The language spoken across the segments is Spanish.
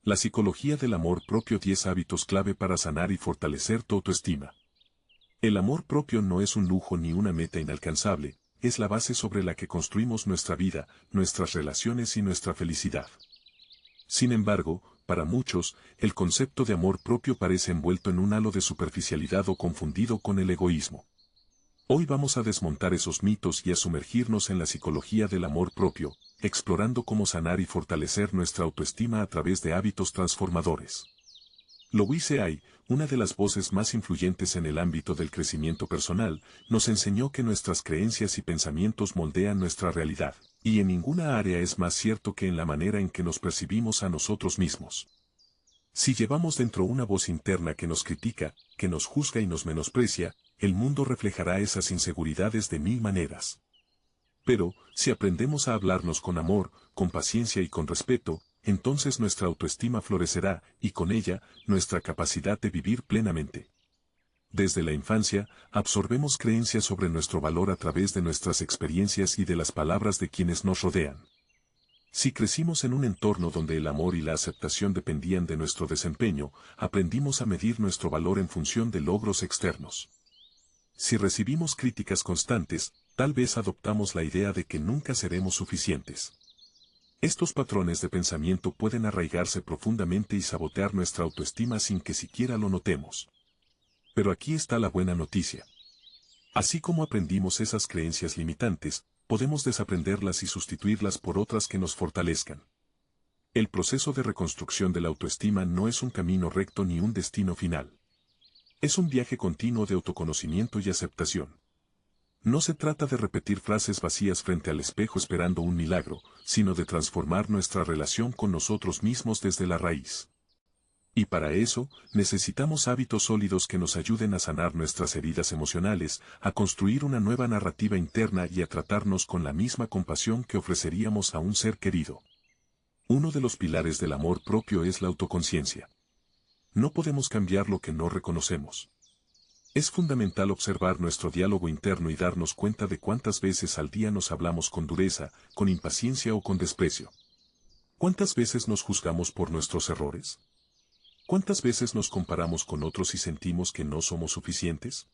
La psicología del amor propio, 10 hábitos clave para sanar y fortalecer tu autoestima. El amor propio no es un lujo ni una meta inalcanzable, es la base sobre la que construimos nuestra vida, nuestras relaciones y nuestra felicidad. Sin embargo, para muchos, el concepto de amor propio parece envuelto en un halo de superficialidad o confundido con el egoísmo. Hoy vamos a desmontar esos mitos y a sumergirnos en la psicología del amor propio, explorando cómo sanar y fortalecer nuestra autoestima a través de hábitos transformadores. Louise Hay, una de las voces más influyentes en el ámbito del crecimiento personal, nos enseñó que nuestras creencias y pensamientos moldean nuestra realidad, y en ninguna área es más cierto que en la manera en que nos percibimos a nosotros mismos. Si llevamos dentro una voz interna que nos critica, que nos juzga y nos menosprecia, el mundo reflejará esas inseguridades de mil maneras. Pero, si aprendemos a hablarnos con amor, con paciencia y con respeto, entonces nuestra autoestima florecerá, y con ella, nuestra capacidad de vivir plenamente. Desde la infancia, absorbemos creencias sobre nuestro valor a través de nuestras experiencias y de las palabras de quienes nos rodean. Si crecimos en un entorno donde el amor y la aceptación dependían de nuestro desempeño, aprendimos a medir nuestro valor en función de logros externos. Si recibimos críticas constantes, tal vez adoptamos la idea de que nunca seremos suficientes. Estos patrones de pensamiento pueden arraigarse profundamente y sabotear nuestra autoestima sin que siquiera lo notemos. Pero aquí está la buena noticia. Así como aprendimos esas creencias limitantes, podemos desaprenderlas y sustituirlas por otras que nos fortalezcan. El proceso de reconstrucción de la autoestima no es un camino recto ni un destino final. Es un viaje continuo de autoconocimiento y aceptación. No se trata de repetir frases vacías frente al espejo esperando un milagro, sino de transformar nuestra relación con nosotros mismos desde la raíz. Y para eso, necesitamos hábitos sólidos que nos ayuden a sanar nuestras heridas emocionales, a construir una nueva narrativa interna y a tratarnos con la misma compasión que ofreceríamos a un ser querido. Uno de los pilares del amor propio es la autoconciencia. No podemos cambiar lo que no reconocemos. Es fundamental observar nuestro diálogo interno y darnos cuenta de cuántas veces al día nos hablamos con dureza, con impaciencia o con desprecio. ¿Cuántas veces nos juzgamos por nuestros errores? ¿Cuántas veces nos comparamos con otros y sentimos que no somos suficientes?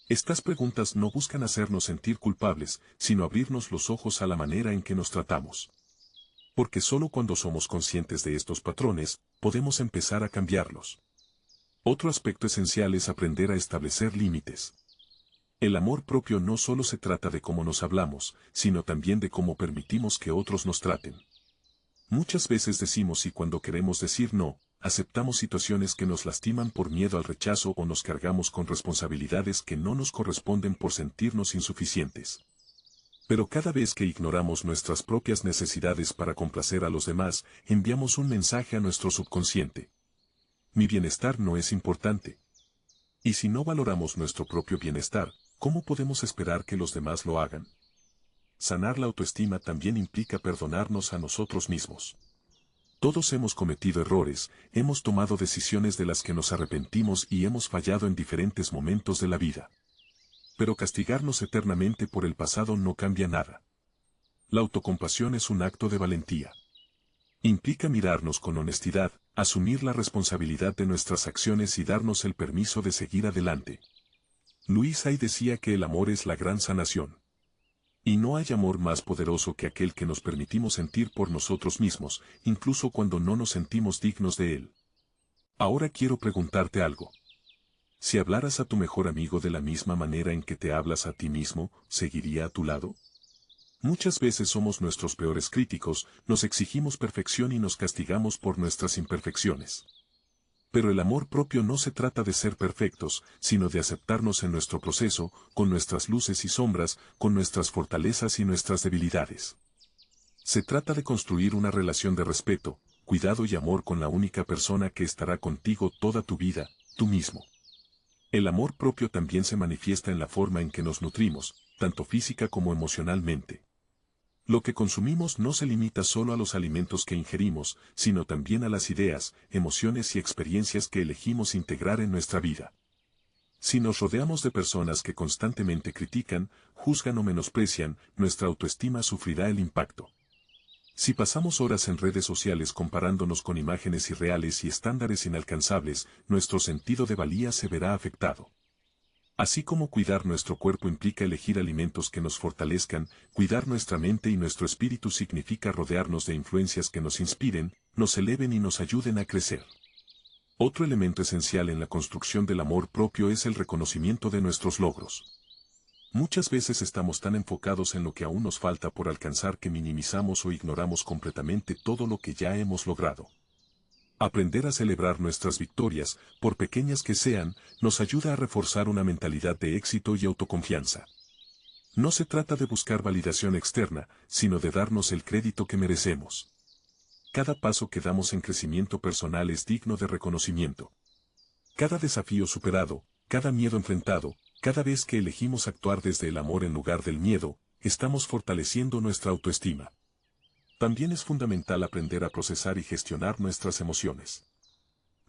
Estas preguntas no buscan hacernos sentir culpables, sino abrirnos los ojos a la manera en que nos tratamos. Porque solo cuando somos conscientes de estos patrones, podemos empezar a cambiarlos. Otro aspecto esencial es aprender a establecer límites. El amor propio no solo se trata de cómo nos hablamos, sino también de cómo permitimos que otros nos traten. Muchas veces decimos y cuando queremos decir no, aceptamos situaciones que nos lastiman por miedo al rechazo o nos cargamos con responsabilidades que no nos corresponden por sentirnos insuficientes. Pero cada vez que ignoramos nuestras propias necesidades para complacer a los demás, enviamos un mensaje a nuestro subconsciente. Mi bienestar no es importante. Y si no valoramos nuestro propio bienestar, ¿cómo podemos esperar que los demás lo hagan? Sanar la autoestima también implica perdonarnos a nosotros mismos. Todos hemos cometido errores, hemos tomado decisiones de las que nos arrepentimos y hemos fallado en diferentes momentos de la vida. Pero castigarnos eternamente por el pasado no cambia nada. La autocompasión es un acto de valentía. Implica mirarnos con honestidad, asumir la responsabilidad de nuestras acciones y darnos el permiso de seguir adelante. Louise Hay decía que el amor es la gran sanación. Y no hay amor más poderoso que aquel que nos permitimos sentir por nosotros mismos, incluso cuando no nos sentimos dignos de él. Ahora quiero preguntarte algo. Si hablaras a tu mejor amigo de la misma manera en que te hablas a ti mismo, ¿seguiría a tu lado? Muchas veces somos nuestros peores críticos, nos exigimos perfección y nos castigamos por nuestras imperfecciones. Pero el amor propio no se trata de ser perfectos, sino de aceptarnos en nuestro proceso, con nuestras luces y sombras, con nuestras fortalezas y nuestras debilidades. Se trata de construir una relación de respeto, cuidado y amor con la única persona que estará contigo toda tu vida, tú mismo. El amor propio también se manifiesta en la forma en que nos nutrimos, tanto física como emocionalmente. Lo que consumimos no se limita solo a los alimentos que ingerimos, sino también a las ideas, emociones y experiencias que elegimos integrar en nuestra vida. Si nos rodeamos de personas que constantemente critican, juzgan o menosprecian, nuestra autoestima sufrirá el impacto. Si pasamos horas en redes sociales comparándonos con imágenes irreales y estándares inalcanzables, nuestro sentido de valía se verá afectado. Así como cuidar nuestro cuerpo implica elegir alimentos que nos fortalezcan, cuidar nuestra mente y nuestro espíritu significa rodearnos de influencias que nos inspiren, nos eleven y nos ayuden a crecer. Otro elemento esencial en la construcción del amor propio es el reconocimiento de nuestros logros. Muchas veces estamos tan enfocados en lo que aún nos falta por alcanzar que minimizamos o ignoramos completamente todo lo que ya hemos logrado. Aprender a celebrar nuestras victorias, por pequeñas que sean, nos ayuda a reforzar una mentalidad de éxito y autoconfianza. No se trata de buscar validación externa, sino de darnos el crédito que merecemos. Cada paso que damos en crecimiento personal es digno de reconocimiento. Cada desafío superado, cada miedo enfrentado, cada vez que elegimos actuar desde el amor en lugar del miedo, estamos fortaleciendo nuestra autoestima. También es fundamental aprender a procesar y gestionar nuestras emociones.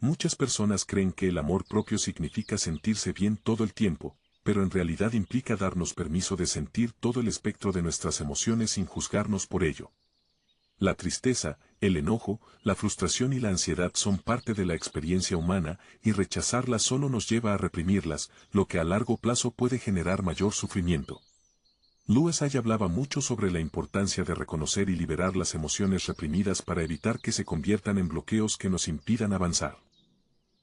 Muchas personas creen que el amor propio significa sentirse bien todo el tiempo, pero en realidad implica darnos permiso de sentir todo el espectro de nuestras emociones sin juzgarnos por ello. La tristeza, el enojo, la frustración y la ansiedad son parte de la experiencia humana, y rechazarlas solo nos lleva a reprimirlas, lo que a largo plazo puede generar mayor sufrimiento. Louis Hay hablaba mucho sobre la importancia de reconocer y liberar las emociones reprimidas para evitar que se conviertan en bloqueos que nos impidan avanzar.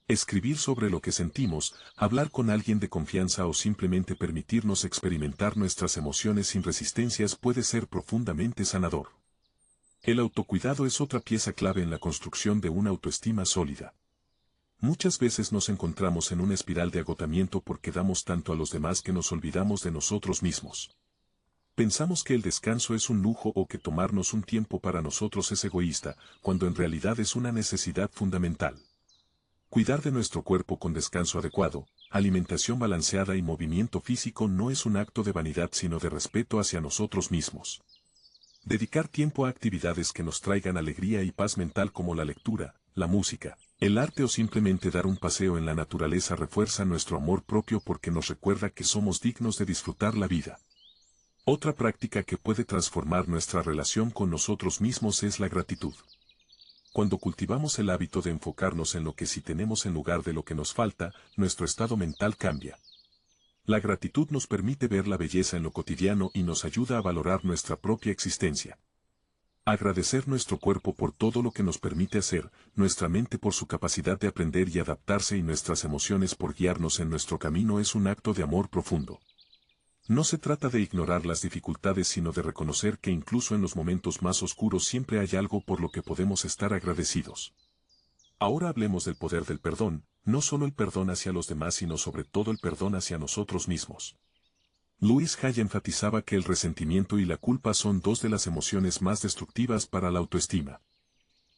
Escribir sobre lo que sentimos, hablar con alguien de confianza o simplemente permitirnos experimentar nuestras emociones sin resistencias puede ser profundamente sanador. El autocuidado es otra pieza clave en la construcción de una autoestima sólida. Muchas veces nos encontramos en una espiral de agotamiento porque damos tanto a los demás que nos olvidamos de nosotros mismos. Pensamos que el descanso es un lujo o que tomarnos un tiempo para nosotros es egoísta, cuando en realidad es una necesidad fundamental. Cuidar de nuestro cuerpo con descanso adecuado, alimentación balanceada y movimiento físico no es un acto de vanidad sino de respeto hacia nosotros mismos. Dedicar tiempo a actividades que nos traigan alegría y paz mental como la lectura, la música, el arte o simplemente dar un paseo en la naturaleza refuerza nuestro amor propio porque nos recuerda que somos dignos de disfrutar la vida. Otra práctica que puede transformar nuestra relación con nosotros mismos es la gratitud. Cuando cultivamos el hábito de enfocarnos en lo que sí tenemos en lugar de lo que nos falta, nuestro estado mental cambia. La gratitud nos permite ver la belleza en lo cotidiano y nos ayuda a valorar nuestra propia existencia. Agradecer nuestro cuerpo por todo lo que nos permite hacer, nuestra mente por su capacidad de aprender y adaptarse y nuestras emociones por guiarnos en nuestro camino es un acto de amor profundo. No se trata de ignorar las dificultades sino de reconocer que incluso en los momentos más oscuros siempre hay algo por lo que podemos estar agradecidos. Ahora hablemos del poder del perdón, no solo el perdón hacia los demás sino sobre todo el perdón hacia nosotros mismos. Louis Hay enfatizaba que el resentimiento y la culpa son dos de las emociones más destructivas para la autoestima.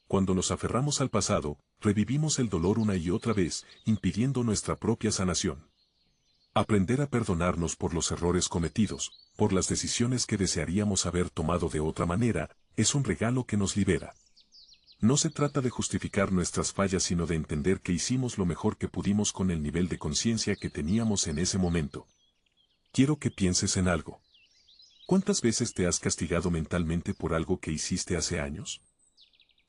Cuando nos aferramos al pasado, revivimos el dolor una y otra vez, impidiendo nuestra propia sanación. Aprender a perdonarnos por los errores cometidos, por las decisiones que desearíamos haber tomado de otra manera, es un regalo que nos libera. No se trata de justificar nuestras fallas sino de entender que hicimos lo mejor que pudimos con el nivel de conciencia que teníamos en ese momento. Quiero que pienses en algo. ¿Cuántas veces te has castigado mentalmente por algo que hiciste hace años?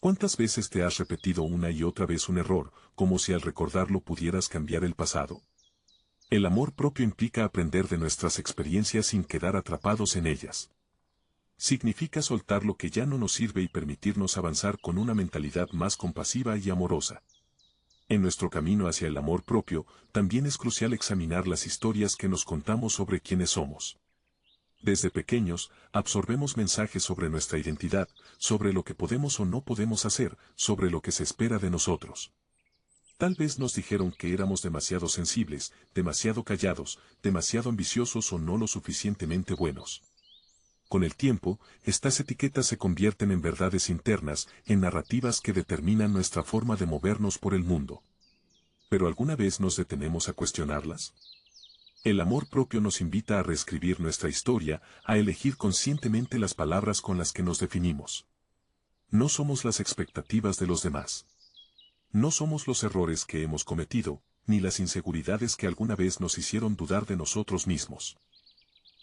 ¿Cuántas veces te has repetido una y otra vez un error, como si al recordarlo pudieras cambiar el pasado? El amor propio implica aprender de nuestras experiencias sin quedar atrapados en ellas. Significa soltar lo que ya no nos sirve y permitirnos avanzar con una mentalidad más compasiva y amorosa. En nuestro camino hacia el amor propio, también es crucial examinar las historias que nos contamos sobre quiénes somos. Desde pequeños, absorbemos mensajes sobre nuestra identidad, sobre lo que podemos o no podemos hacer, sobre lo que se espera de nosotros. Tal vez nos dijeron que éramos demasiado sensibles, demasiado callados, demasiado ambiciosos o no lo suficientemente buenos. Con el tiempo, estas etiquetas se convierten en verdades internas, en narrativas que determinan nuestra forma de movernos por el mundo. ¿Pero alguna vez nos detenemos a cuestionarlas? El amor propio nos invita a reescribir nuestra historia, a elegir conscientemente las palabras con las que nos definimos. No somos las expectativas de los demás. No somos los errores que hemos cometido, ni las inseguridades que alguna vez nos hicieron dudar de nosotros mismos.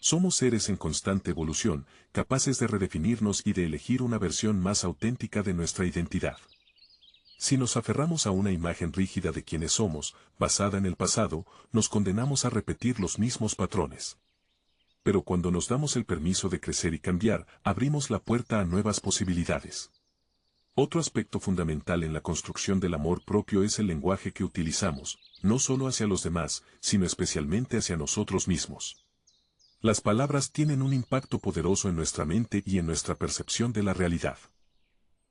Somos seres en constante evolución, capaces de redefinirnos y de elegir una versión más auténtica de nuestra identidad. Si nos aferramos a una imagen rígida de quienes somos, basada en el pasado, nos condenamos a repetir los mismos patrones. Pero cuando nos damos el permiso de crecer y cambiar, abrimos la puerta a nuevas posibilidades. Otro aspecto fundamental en la construcción del amor propio es el lenguaje que utilizamos, no solo hacia los demás, sino especialmente hacia nosotros mismos. Las palabras tienen un impacto poderoso en nuestra mente y en nuestra percepción de la realidad.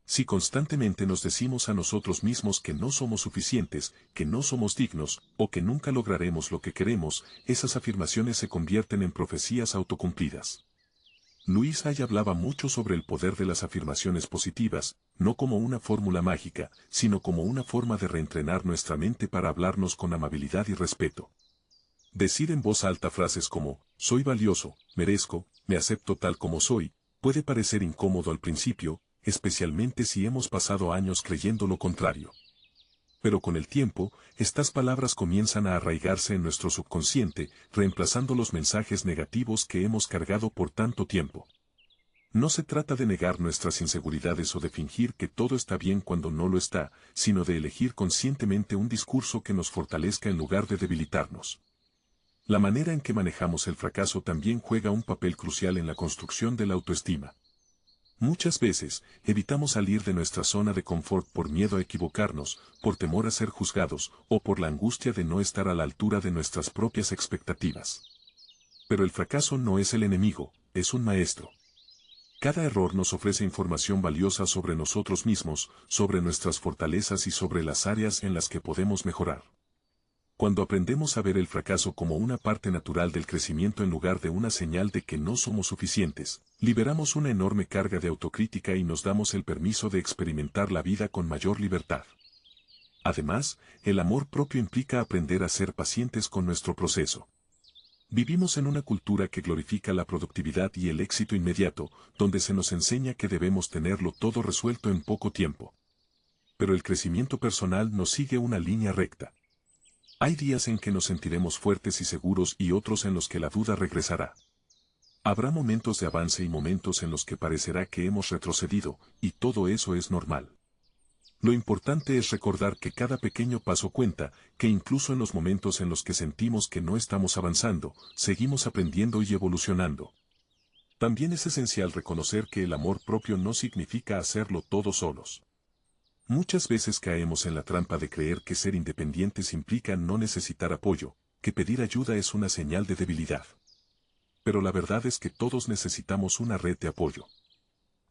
Si constantemente nos decimos a nosotros mismos que no somos suficientes, que no somos dignos, o que nunca lograremos lo que queremos, esas afirmaciones se convierten en profecías autocumplidas. Luis Hay hablaba mucho sobre el poder de las afirmaciones positivas, no como una fórmula mágica, sino como una forma de reentrenar nuestra mente para hablarnos con amabilidad y respeto. Decir en voz alta frases como, soy valioso, merezco, me acepto tal como soy, puede parecer incómodo al principio, especialmente si hemos pasado años creyendo lo contrario. Pero con el tiempo, estas palabras comienzan a arraigarse en nuestro subconsciente, reemplazando los mensajes negativos que hemos cargado por tanto tiempo. No se trata de negar nuestras inseguridades o de fingir que todo está bien cuando no lo está, sino de elegir conscientemente un discurso que nos fortalezca en lugar de debilitarnos. La manera en que manejamos el fracaso también juega un papel crucial en la construcción de la autoestima. Muchas veces, evitamos salir de nuestra zona de confort por miedo a equivocarnos, por temor a ser juzgados, o por la angustia de no estar a la altura de nuestras propias expectativas. Pero el fracaso no es el enemigo, es un maestro. Cada error nos ofrece información valiosa sobre nosotros mismos, sobre nuestras fortalezas y sobre las áreas en las que podemos mejorar. Cuando aprendemos a ver el fracaso como una parte natural del crecimiento en lugar de una señal de que no somos suficientes, liberamos una enorme carga de autocrítica y nos damos el permiso de experimentar la vida con mayor libertad. Además, el amor propio implica aprender a ser pacientes con nuestro proceso. Vivimos en una cultura que glorifica la productividad y el éxito inmediato, donde se nos enseña que debemos tenerlo todo resuelto en poco tiempo. Pero el crecimiento personal no sigue una línea recta. Hay días en que nos sentiremos fuertes y seguros y otros en los que la duda regresará. Habrá momentos de avance y momentos en los que parecerá que hemos retrocedido, y todo eso es normal. Lo importante es recordar que cada pequeño paso cuenta, que incluso en los momentos en los que sentimos que no estamos avanzando, seguimos aprendiendo y evolucionando. También es esencial reconocer que el amor propio no significa hacerlo todos solos. Muchas veces caemos en la trampa de creer que ser independientes implica no necesitar apoyo, que pedir ayuda es una señal de debilidad. Pero la verdad es que todos necesitamos una red de apoyo.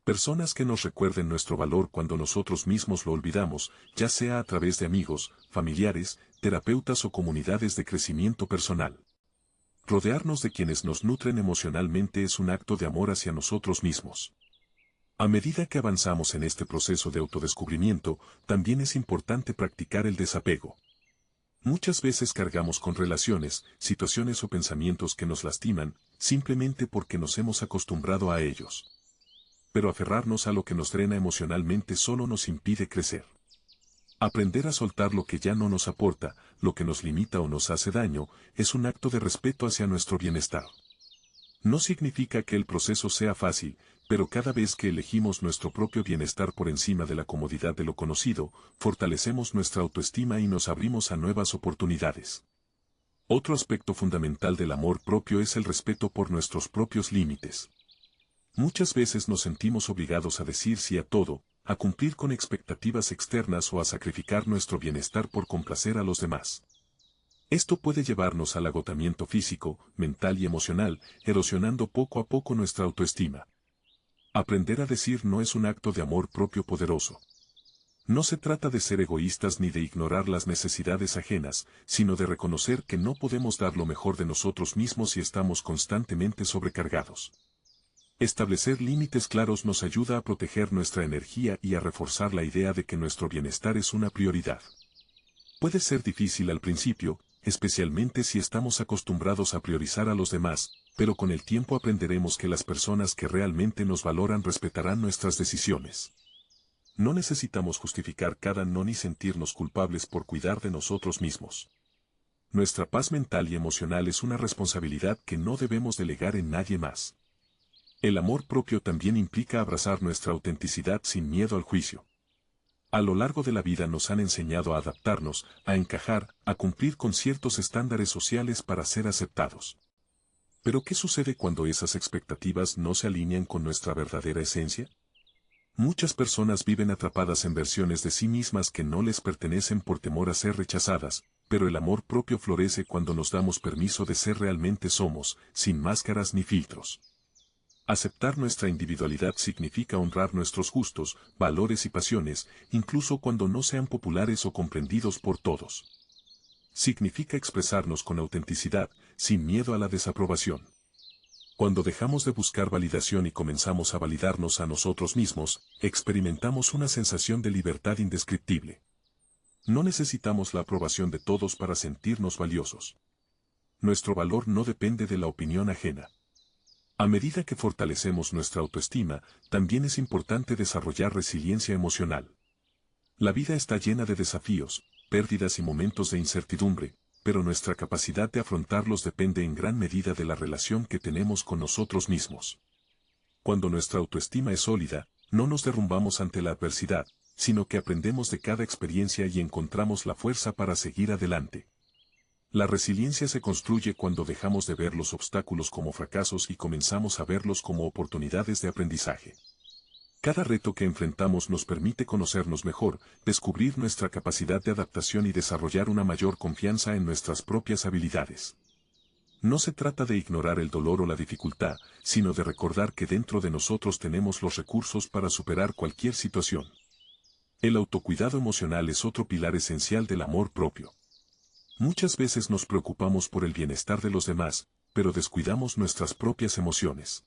Personas que nos recuerden nuestro valor cuando nosotros mismos lo olvidamos, ya sea a través de amigos, familiares, terapeutas o comunidades de crecimiento personal. Rodearnos de quienes nos nutren emocionalmente es un acto de amor hacia nosotros mismos. A medida que avanzamos en este proceso de autodescubrimiento, también es importante practicar el desapego. Muchas veces cargamos con relaciones, situaciones o pensamientos que nos lastiman, simplemente porque nos hemos acostumbrado a ellos. Pero aferrarnos a lo que nos drena emocionalmente solo nos impide crecer. Aprender a soltar lo que ya no nos aporta, lo que nos limita o nos hace daño, es un acto de respeto hacia nuestro bienestar. No significa que el proceso sea fácil, pero cada vez que elegimos nuestro propio bienestar por encima de la comodidad de lo conocido, fortalecemos nuestra autoestima y nos abrimos a nuevas oportunidades. Otro aspecto fundamental del amor propio es el respeto por nuestros propios límites. Muchas veces nos sentimos obligados a decir sí a todo, a cumplir con expectativas externas o a sacrificar nuestro bienestar por complacer a los demás. Esto puede llevarnos al agotamiento físico, mental y emocional, erosionando poco a poco nuestra autoestima. Aprender a decir no es un acto de amor propio poderoso. No se trata de ser egoístas ni de ignorar las necesidades ajenas, sino de reconocer que no podemos dar lo mejor de nosotros mismos si estamos constantemente sobrecargados. Establecer límites claros nos ayuda a proteger nuestra energía y a reforzar la idea de que nuestro bienestar es una prioridad. Puede ser difícil al principio, especialmente si estamos acostumbrados a priorizar a los demás, pero con el tiempo aprenderemos que las personas que realmente nos valoran respetarán nuestras decisiones. No necesitamos justificar cada no ni sentirnos culpables por cuidar de nosotros mismos. Nuestra paz mental y emocional es una responsabilidad que no debemos delegar en nadie más. El amor propio también implica abrazar nuestra autenticidad sin miedo al juicio. A lo largo de la vida nos han enseñado a adaptarnos, a encajar, a cumplir con ciertos estándares sociales para ser aceptados. Pero ¿qué sucede cuando esas expectativas no se alinean con nuestra verdadera esencia? Muchas personas viven atrapadas en versiones de sí mismas que no les pertenecen por temor a ser rechazadas, pero el amor propio florece cuando nos damos permiso de ser realmente somos, sin máscaras ni filtros. Aceptar nuestra individualidad significa honrar nuestros gustos, valores y pasiones, incluso cuando no sean populares o comprendidos por todos. Significa expresarnos con autenticidad, sin miedo a la desaprobación. Cuando dejamos de buscar validación y comenzamos a validarnos a nosotros mismos, experimentamos una sensación de libertad indescriptible. No necesitamos la aprobación de todos para sentirnos valiosos. Nuestro valor no depende de la opinión ajena. A medida que fortalecemos nuestra autoestima, también es importante desarrollar resiliencia emocional. La vida está llena de desafíos, pérdidas y momentos de incertidumbre, pero nuestra capacidad de afrontarlos depende en gran medida de la relación que tenemos con nosotros mismos. Cuando nuestra autoestima es sólida, no nos derrumbamos ante la adversidad, sino que aprendemos de cada experiencia y encontramos la fuerza para seguir adelante. La resiliencia se construye cuando dejamos de ver los obstáculos como fracasos y comenzamos a verlos como oportunidades de aprendizaje. Cada reto que enfrentamos nos permite conocernos mejor, descubrir nuestra capacidad de adaptación y desarrollar una mayor confianza en nuestras propias habilidades. No se trata de ignorar el dolor o la dificultad, sino de recordar que dentro de nosotros tenemos los recursos para superar cualquier situación. El autocuidado emocional es otro pilar esencial del amor propio. Muchas veces nos preocupamos por el bienestar de los demás, pero descuidamos nuestras propias emociones.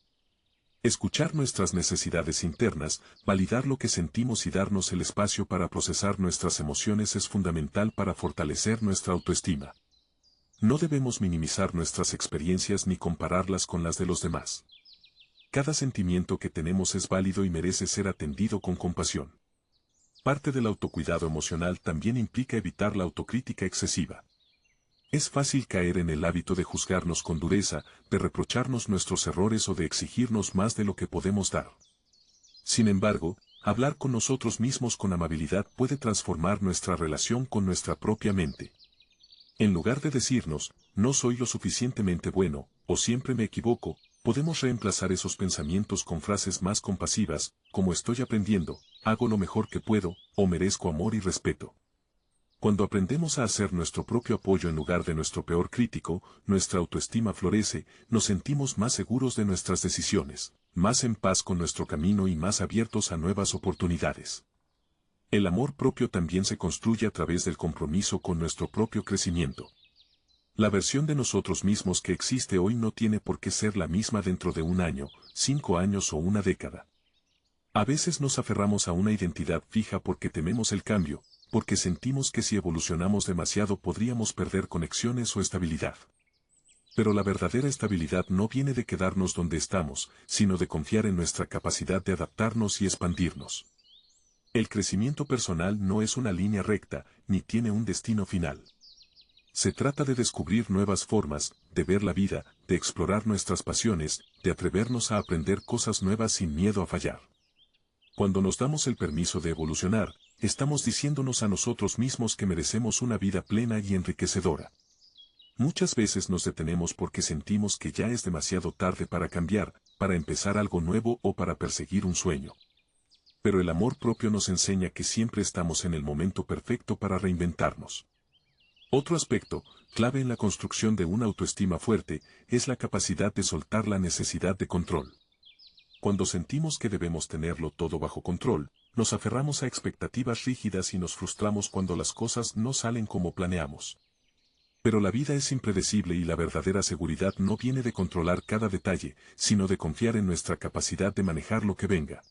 Escuchar nuestras necesidades internas, validar lo que sentimos y darnos el espacio para procesar nuestras emociones es fundamental para fortalecer nuestra autoestima. No debemos minimizar nuestras experiencias ni compararlas con las de los demás. Cada sentimiento que tenemos es válido y merece ser atendido con compasión. Parte del autocuidado emocional también implica evitar la autocrítica excesiva. Es fácil caer en el hábito de juzgarnos con dureza, de reprocharnos nuestros errores o de exigirnos más de lo que podemos dar. Sin embargo, hablar con nosotros mismos con amabilidad puede transformar nuestra relación con nuestra propia mente. En lugar de decirnos, no soy lo suficientemente bueno, o siempre me equivoco, podemos reemplazar esos pensamientos con frases más compasivas, como estoy aprendiendo, hago lo mejor que puedo, o merezco amor y respeto. Cuando aprendemos a hacer nuestro propio apoyo en lugar de nuestro peor crítico, nuestra autoestima florece, nos sentimos más seguros de nuestras decisiones, más en paz con nuestro camino y más abiertos a nuevas oportunidades. El amor propio también se construye a través del compromiso con nuestro propio crecimiento. La versión de nosotros mismos que existe hoy no tiene por qué ser la misma dentro de un año, 5 años o una década. A veces nos aferramos a una identidad fija porque tememos el cambio, porque sentimos que si evolucionamos demasiado podríamos perder conexiones o estabilidad. Pero la verdadera estabilidad no viene de quedarnos donde estamos, sino de confiar en nuestra capacidad de adaptarnos y expandirnos. El crecimiento personal no es una línea recta, ni tiene un destino final. Se trata de descubrir nuevas formas, de ver la vida, de explorar nuestras pasiones, de atrevernos a aprender cosas nuevas sin miedo a fallar. Cuando nos damos el permiso de evolucionar, estamos diciéndonos a nosotros mismos que merecemos una vida plena y enriquecedora. Muchas veces nos detenemos porque sentimos que ya es demasiado tarde para cambiar, para empezar algo nuevo o para perseguir un sueño. Pero el amor propio nos enseña que siempre estamos en el momento perfecto para reinventarnos. Otro aspecto, clave en la construcción de una autoestima fuerte, es la capacidad de soltar la necesidad de control. Cuando sentimos que debemos tenerlo todo bajo control, nos aferramos a expectativas rígidas y nos frustramos cuando las cosas no salen como planeamos. Pero la vida es impredecible y la verdadera seguridad no viene de controlar cada detalle, sino de confiar en nuestra capacidad de manejar lo que venga.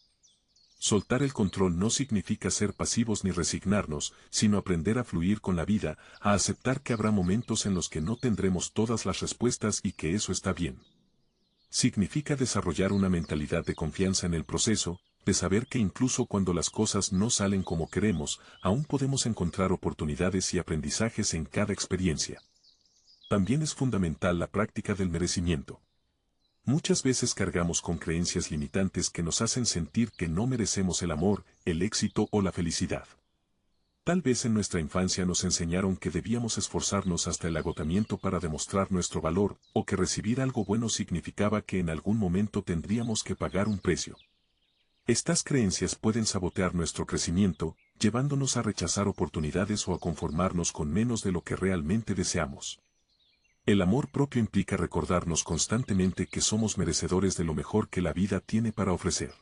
Soltar el control no significa ser pasivos ni resignarnos, sino aprender a fluir con la vida, a aceptar que habrá momentos en los que no tendremos todas las respuestas y que eso está bien. Significa desarrollar una mentalidad de confianza en el proceso, de saber que incluso cuando las cosas no salen como queremos, aún podemos encontrar oportunidades y aprendizajes en cada experiencia. También es fundamental la práctica del merecimiento. Muchas veces cargamos con creencias limitantes que nos hacen sentir que no merecemos el amor, el éxito o la felicidad. Tal vez en nuestra infancia nos enseñaron que debíamos esforzarnos hasta el agotamiento para demostrar nuestro valor, o que recibir algo bueno significaba que en algún momento tendríamos que pagar un precio. Estas creencias pueden sabotear nuestro crecimiento, llevándonos a rechazar oportunidades o a conformarnos con menos de lo que realmente deseamos. El amor propio implica recordarnos constantemente que somos merecedores de lo mejor que la vida tiene para ofrecer.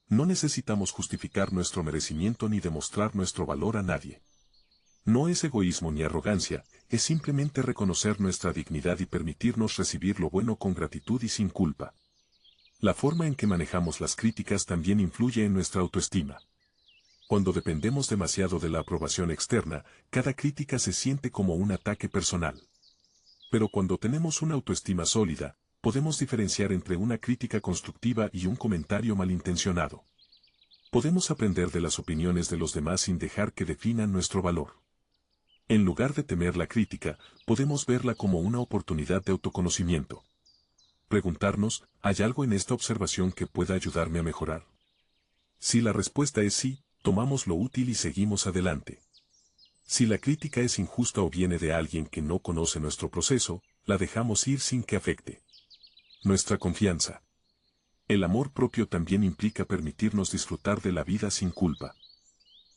No necesitamos justificar nuestro merecimiento ni demostrar nuestro valor a nadie. No es egoísmo ni arrogancia, es simplemente reconocer nuestra dignidad y permitirnos recibir lo bueno con gratitud y sin culpa. La forma en que manejamos las críticas también influye en nuestra autoestima. Cuando dependemos demasiado de la aprobación externa, cada crítica se siente como un ataque personal. Pero cuando tenemos una autoestima sólida, podemos diferenciar entre una crítica constructiva y un comentario malintencionado. Podemos aprender de las opiniones de los demás sin dejar que definan nuestro valor. En lugar de temer la crítica, podemos verla como una oportunidad de autoconocimiento. Preguntarnos, ¿hay algo en esta observación que pueda ayudarme a mejorar? Si la respuesta es sí, tomamos lo útil y seguimos adelante. Si la crítica es injusta o viene de alguien que no conoce nuestro proceso, la dejamos ir sin que afecte nuestra confianza. El amor propio también implica permitirnos disfrutar de la vida sin culpa.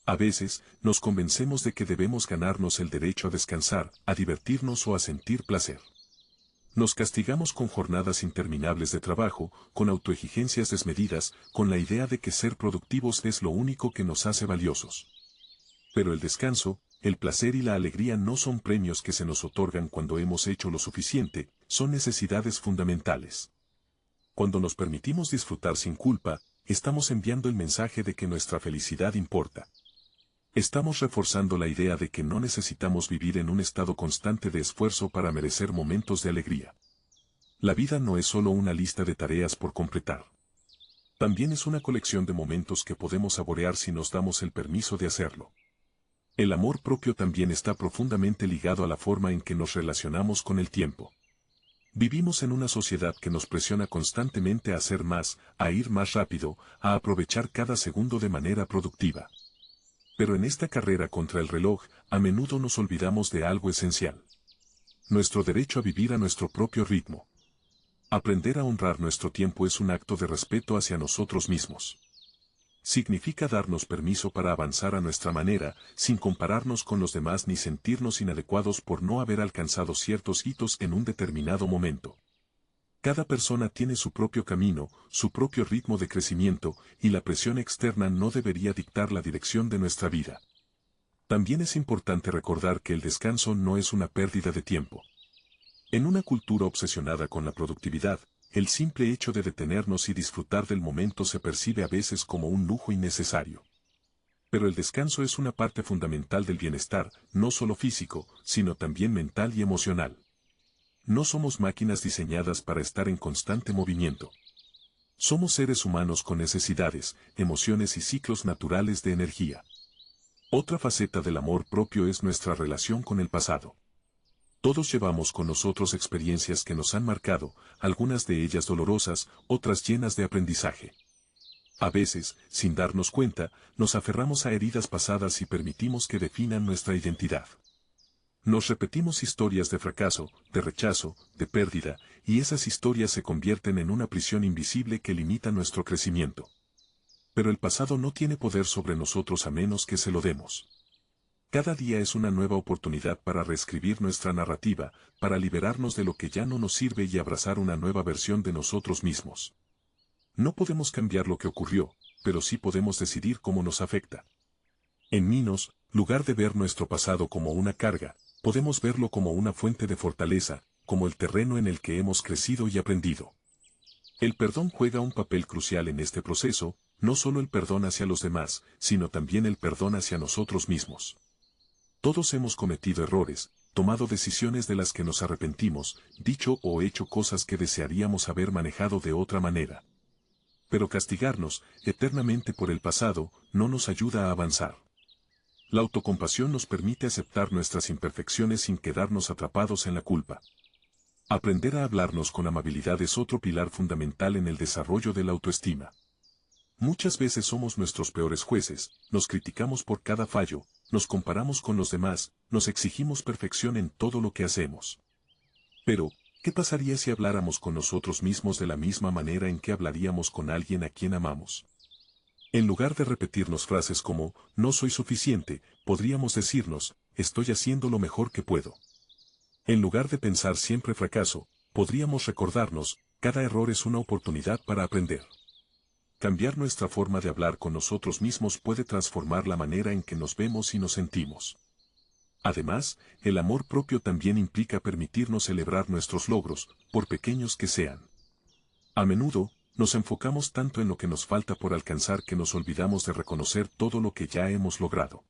A veces, nos convencemos de que debemos ganarnos el derecho a descansar, a divertirnos o a sentir placer. Nos castigamos con jornadas interminables de trabajo, con autoexigencias desmedidas, con la idea de que ser productivos es lo único que nos hace valiosos. Pero el descanso, el placer y la alegría no son premios que se nos otorgan cuando hemos hecho lo suficiente, son necesidades fundamentales. Cuando nos permitimos disfrutar sin culpa, estamos enviando el mensaje de que nuestra felicidad importa. Estamos reforzando la idea de que no necesitamos vivir en un estado constante de esfuerzo para merecer momentos de alegría. La vida no es solo una lista de tareas por completar. También es una colección de momentos que podemos saborear si nos damos el permiso de hacerlo. El amor propio también está profundamente ligado a la forma en que nos relacionamos con el tiempo. Vivimos en una sociedad que nos presiona constantemente a hacer más, a ir más rápido, a aprovechar cada segundo de manera productiva. Pero en esta carrera contra el reloj, a menudo nos olvidamos de algo esencial. Nuestro derecho a vivir a nuestro propio ritmo. Aprender a honrar nuestro tiempo es un acto de respeto hacia nosotros mismos. Significa darnos permiso para avanzar a nuestra manera, sin compararnos con los demás ni sentirnos inadecuados por no haber alcanzado ciertos hitos en un determinado momento. Cada persona tiene su propio camino, su propio ritmo de crecimiento, y la presión externa no debería dictar la dirección de nuestra vida. También es importante recordar que el descanso no es una pérdida de tiempo. En una cultura obsesionada con la productividad, el simple hecho de detenernos y disfrutar del momento se percibe a veces como un lujo innecesario. Pero el descanso es una parte fundamental del bienestar, no solo físico, sino también mental y emocional. No somos máquinas diseñadas para estar en constante movimiento. Somos seres humanos con necesidades, emociones y ciclos naturales de energía. Otra faceta del amor propio es nuestra relación con el pasado. Todos llevamos con nosotros experiencias que nos han marcado, algunas de ellas dolorosas, otras llenas de aprendizaje. A veces, sin darnos cuenta, nos aferramos a heridas pasadas y permitimos que definan nuestra identidad. Nos repetimos historias de fracaso, de rechazo, de pérdida, y esas historias se convierten en una prisión invisible que limita nuestro crecimiento. Pero el pasado no tiene poder sobre nosotros a menos que se lo demos. Cada día es una nueva oportunidad para reescribir nuestra narrativa, para liberarnos de lo que ya no nos sirve y abrazar una nueva versión de nosotros mismos. No podemos cambiar lo que ocurrió, pero sí podemos decidir cómo nos afecta. En Minos, lugar de ver nuestro pasado como una carga, podemos verlo como una fuente de fortaleza, como el terreno en el que hemos crecido y aprendido. El perdón juega un papel crucial en este proceso, no solo el perdón hacia los demás, sino también el perdón hacia nosotros mismos. Todos hemos cometido errores, tomado decisiones de las que nos arrepentimos, dicho o hecho cosas que desearíamos haber manejado de otra manera. Pero castigarnos eternamente por el pasado no nos ayuda a avanzar. La autocompasión nos permite aceptar nuestras imperfecciones sin quedarnos atrapados en la culpa. Aprender a hablarnos con amabilidad es otro pilar fundamental en el desarrollo de la autoestima. Muchas veces somos nuestros peores jueces, nos criticamos por cada fallo, nos comparamos con los demás, nos exigimos perfección en todo lo que hacemos. Pero, ¿qué pasaría si habláramos con nosotros mismos de la misma manera en que hablaríamos con alguien a quien amamos? En lugar de repetirnos frases como, no soy suficiente, podríamos decirnos, estoy haciendo lo mejor que puedo. En lugar de pensar siempre fracaso, podríamos recordarnos, cada error es una oportunidad para aprender. Cambiar nuestra forma de hablar con nosotros mismos puede transformar la manera en que nos vemos y nos sentimos. Además, el amor propio también implica permitirnos celebrar nuestros logros, por pequeños que sean. A menudo, nos enfocamos tanto en lo que nos falta por alcanzar que nos olvidamos de reconocer todo lo que ya hemos logrado.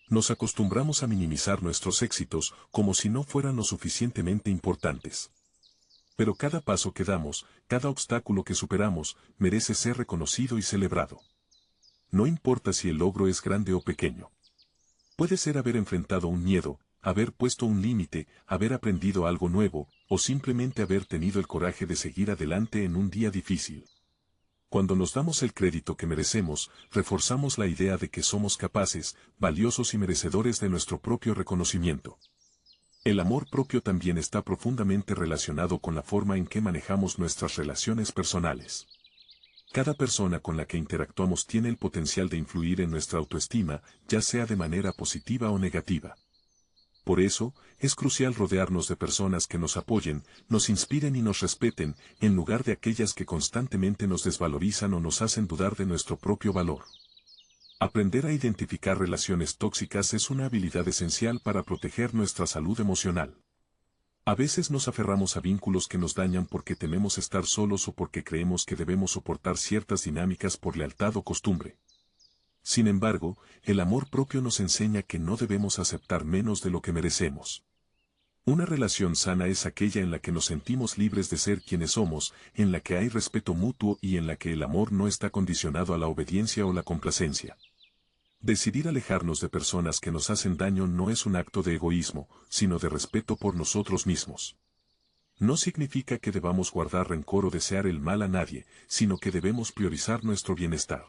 Nos acostumbramos a minimizar nuestros éxitos como si no fueran lo suficientemente importantes. Pero cada paso que damos, cada obstáculo que superamos, merece ser reconocido y celebrado. No importa si el logro es grande o pequeño. Puede ser haber enfrentado un miedo, haber puesto un límite, haber aprendido algo nuevo, o simplemente haber tenido el coraje de seguir adelante en un día difícil. Cuando nos damos el crédito que merecemos, reforzamos la idea de que somos capaces, valiosos y merecedores de nuestro propio reconocimiento. El amor propio también está profundamente relacionado con la forma en que manejamos nuestras relaciones personales. Cada persona con la que interactuamos tiene el potencial de influir en nuestra autoestima, ya sea de manera positiva o negativa. Por eso, es crucial rodearnos de personas que nos apoyen, nos inspiren y nos respeten, en lugar de aquellas que constantemente nos desvalorizan o nos hacen dudar de nuestro propio valor. Aprender a identificar relaciones tóxicas es una habilidad esencial para proteger nuestra salud emocional. A veces nos aferramos a vínculos que nos dañan porque tememos estar solos o porque creemos que debemos soportar ciertas dinámicas por lealtad o costumbre. Sin embargo, el amor propio nos enseña que no debemos aceptar menos de lo que merecemos. Una relación sana es aquella en la que nos sentimos libres de ser quienes somos, en la que hay respeto mutuo y en la que el amor no está condicionado a la obediencia o la complacencia. Decidir alejarnos de personas que nos hacen daño no es un acto de egoísmo, sino de respeto por nosotros mismos. No significa que debamos guardar rencor o desear el mal a nadie, sino que debemos priorizar nuestro bienestar.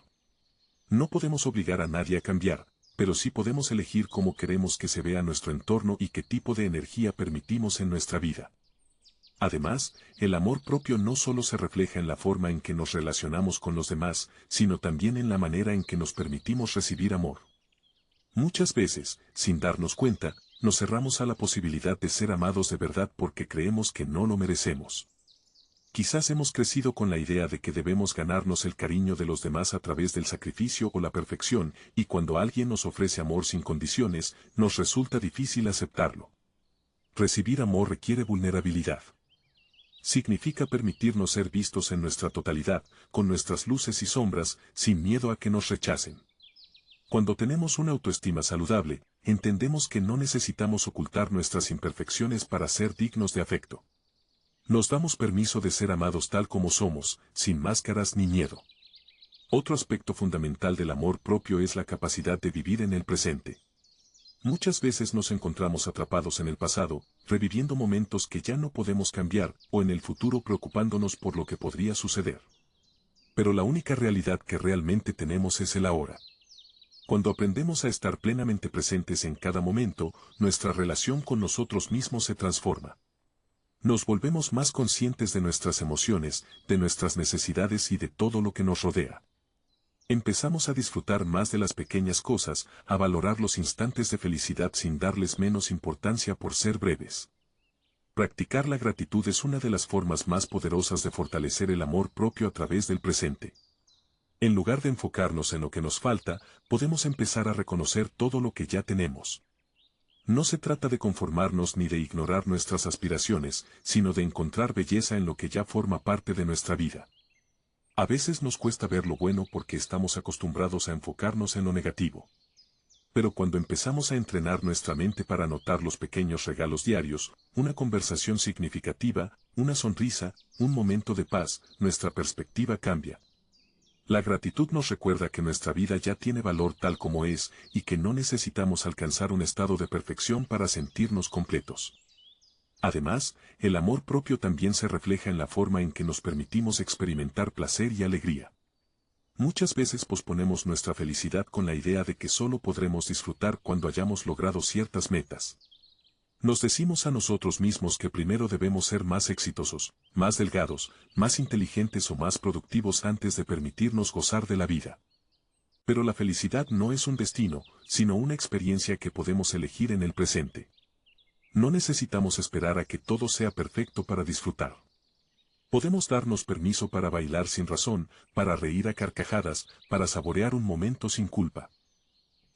No podemos obligar a nadie a cambiar, pero sí podemos elegir cómo queremos que se vea nuestro entorno y qué tipo de energía permitimos en nuestra vida. Además, el amor propio no solo se refleja en la forma en que nos relacionamos con los demás, sino también en la manera en que nos permitimos recibir amor. Muchas veces, sin darnos cuenta, nos cerramos a la posibilidad de ser amados de verdad porque creemos que no lo merecemos. Quizás hemos crecido con la idea de que debemos ganarnos el cariño de los demás a través del sacrificio o la perfección, y cuando alguien nos ofrece amor sin condiciones, nos resulta difícil aceptarlo. Recibir amor requiere vulnerabilidad. Significa permitirnos ser vistos en nuestra totalidad, con nuestras luces y sombras, sin miedo a que nos rechacen. Cuando tenemos una autoestima saludable, entendemos que no necesitamos ocultar nuestras imperfecciones para ser dignos de afecto. Nos damos permiso de ser amados tal como somos, sin máscaras ni miedo. Otro aspecto fundamental del amor propio es la capacidad de vivir en el presente. Muchas veces nos encontramos atrapados en el pasado, reviviendo momentos que ya no podemos cambiar, o en el futuro preocupándonos por lo que podría suceder. Pero la única realidad que realmente tenemos es el ahora. Cuando aprendemos a estar plenamente presentes en cada momento, nuestra relación con nosotros mismos se transforma. Nos volvemos más conscientes de nuestras emociones, de nuestras necesidades y de todo lo que nos rodea. Empezamos a disfrutar más de las pequeñas cosas, a valorar los instantes de felicidad sin darles menos importancia por ser breves. Practicar la gratitud es una de las formas más poderosas de fortalecer el amor propio a través del presente. En lugar de enfocarnos en lo que nos falta, podemos empezar a reconocer todo lo que ya tenemos. No se trata de conformarnos ni de ignorar nuestras aspiraciones, sino de encontrar belleza en lo que ya forma parte de nuestra vida. A veces nos cuesta ver lo bueno porque estamos acostumbrados a enfocarnos en lo negativo. Pero cuando empezamos a entrenar nuestra mente para notar los pequeños regalos diarios, una conversación significativa, una sonrisa, un momento de paz, nuestra perspectiva cambia. La gratitud nos recuerda que nuestra vida ya tiene valor tal como es y que no necesitamos alcanzar un estado de perfección para sentirnos completos. Además, el amor propio también se refleja en la forma en que nos permitimos experimentar placer y alegría. Muchas veces posponemos nuestra felicidad con la idea de que solo podremos disfrutar cuando hayamos logrado ciertas metas. Nos decimos a nosotros mismos que primero debemos ser más exitosos, más delgados, más inteligentes o más productivos antes de permitirnos gozar de la vida. Pero la felicidad no es un destino, sino una experiencia que podemos elegir en el presente. No necesitamos esperar a que todo sea perfecto para disfrutar. Podemos darnos permiso para bailar sin razón, para reír a carcajadas, para saborear un momento sin culpa.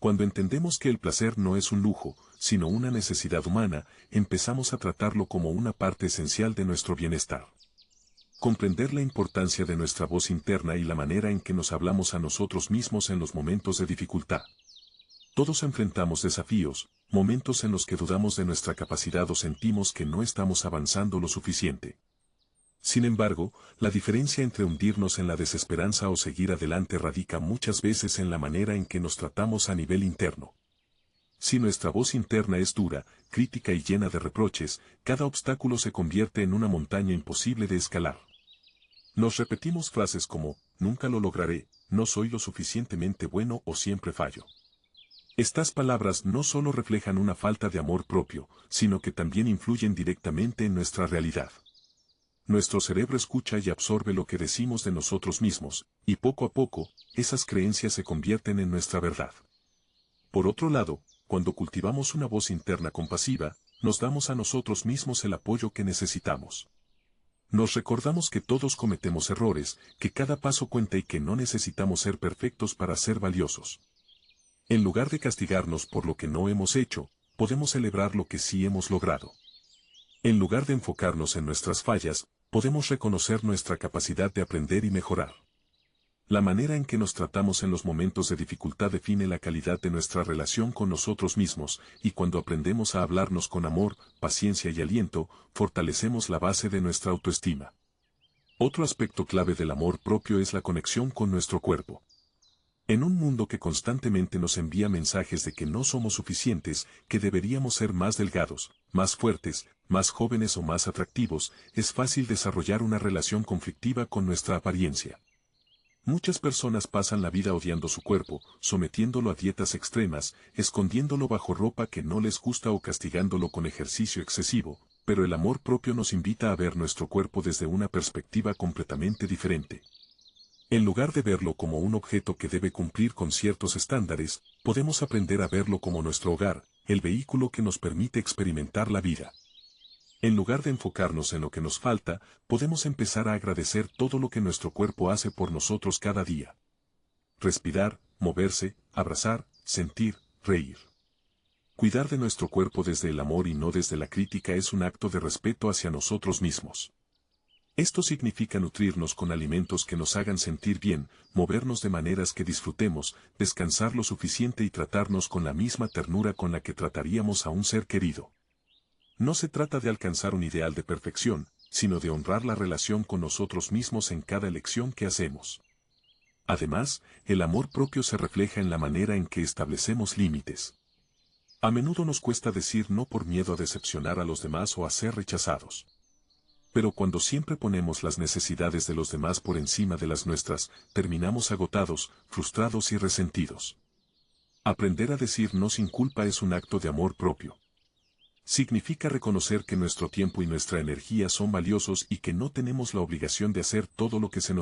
Cuando entendemos que el placer no es un lujo, sino una necesidad humana, empezamos a tratarlo como una parte esencial de nuestro bienestar. Comprender la importancia de nuestra voz interna y la manera en que nos hablamos a nosotros mismos en los momentos de dificultad. Todos enfrentamos desafíos, momentos en los que dudamos de nuestra capacidad o sentimos que no estamos avanzando lo suficiente. Sin embargo, la diferencia entre hundirnos en la desesperanza o seguir adelante radica muchas veces en la manera en que nos tratamos a nivel interno. Si nuestra voz interna es dura, crítica y llena de reproches, cada obstáculo se convierte en una montaña imposible de escalar. Nos repetimos frases como, nunca lo lograré, no soy lo suficientemente bueno o siempre fallo. Estas palabras no solo reflejan una falta de amor propio, sino que también influyen directamente en nuestra realidad. Nuestro cerebro escucha y absorbe lo que decimos de nosotros mismos, y poco a poco, esas creencias se convierten en nuestra verdad. Por otro lado, cuando cultivamos una voz interna compasiva, nos damos a nosotros mismos el apoyo que necesitamos. Nos recordamos que todos cometemos errores, que cada paso cuenta y que no necesitamos ser perfectos para ser valiosos. En lugar de castigarnos por lo que no hemos hecho, podemos celebrar lo que sí hemos logrado. En lugar de enfocarnos en nuestras fallas, podemos reconocer nuestra capacidad de aprender y mejorar. La manera en que nos tratamos en los momentos de dificultad define la calidad de nuestra relación con nosotros mismos, y cuando aprendemos a hablarnos con amor, paciencia y aliento, fortalecemos la base de nuestra autoestima. Otro aspecto clave del amor propio es la conexión con nuestro cuerpo. En un mundo que constantemente nos envía mensajes de que no somos suficientes, que deberíamos ser más delgados, más fuertes, más jóvenes o más atractivos, es fácil desarrollar una relación conflictiva con nuestra apariencia. Muchas personas pasan la vida odiando su cuerpo, sometiéndolo a dietas extremas, escondiéndolo bajo ropa que no les gusta o castigándolo con ejercicio excesivo, pero el amor propio nos invita a ver nuestro cuerpo desde una perspectiva completamente diferente. En lugar de verlo como un objeto que debe cumplir con ciertos estándares, podemos aprender a verlo como nuestro hogar, el vehículo que nos permite experimentar la vida. En lugar de enfocarnos en lo que nos falta, podemos empezar a agradecer todo lo que nuestro cuerpo hace por nosotros cada día. Respirar, moverse, abrazar, sentir, reír. Cuidar de nuestro cuerpo desde el amor y no desde la crítica es un acto de respeto hacia nosotros mismos. Esto significa nutrirnos con alimentos que nos hagan sentir bien, movernos de maneras que disfrutemos, descansar lo suficiente y tratarnos con la misma ternura con la que trataríamos a un ser querido. No se trata de alcanzar un ideal de perfección, sino de honrar la relación con nosotros mismos en cada elección que hacemos. Además, el amor propio se refleja en la manera en que establecemos límites. A menudo nos cuesta decir no por miedo a decepcionar a los demás o a ser rechazados. Pero cuando siempre ponemos las necesidades de los demás por encima de las nuestras, terminamos agotados, frustrados y resentidos. Aprender a decir no sin culpa es un acto de amor propio. Significa reconocer que nuestro tiempo y nuestra energía son valiosos y que no tenemos la obligación de hacer todo lo que se nos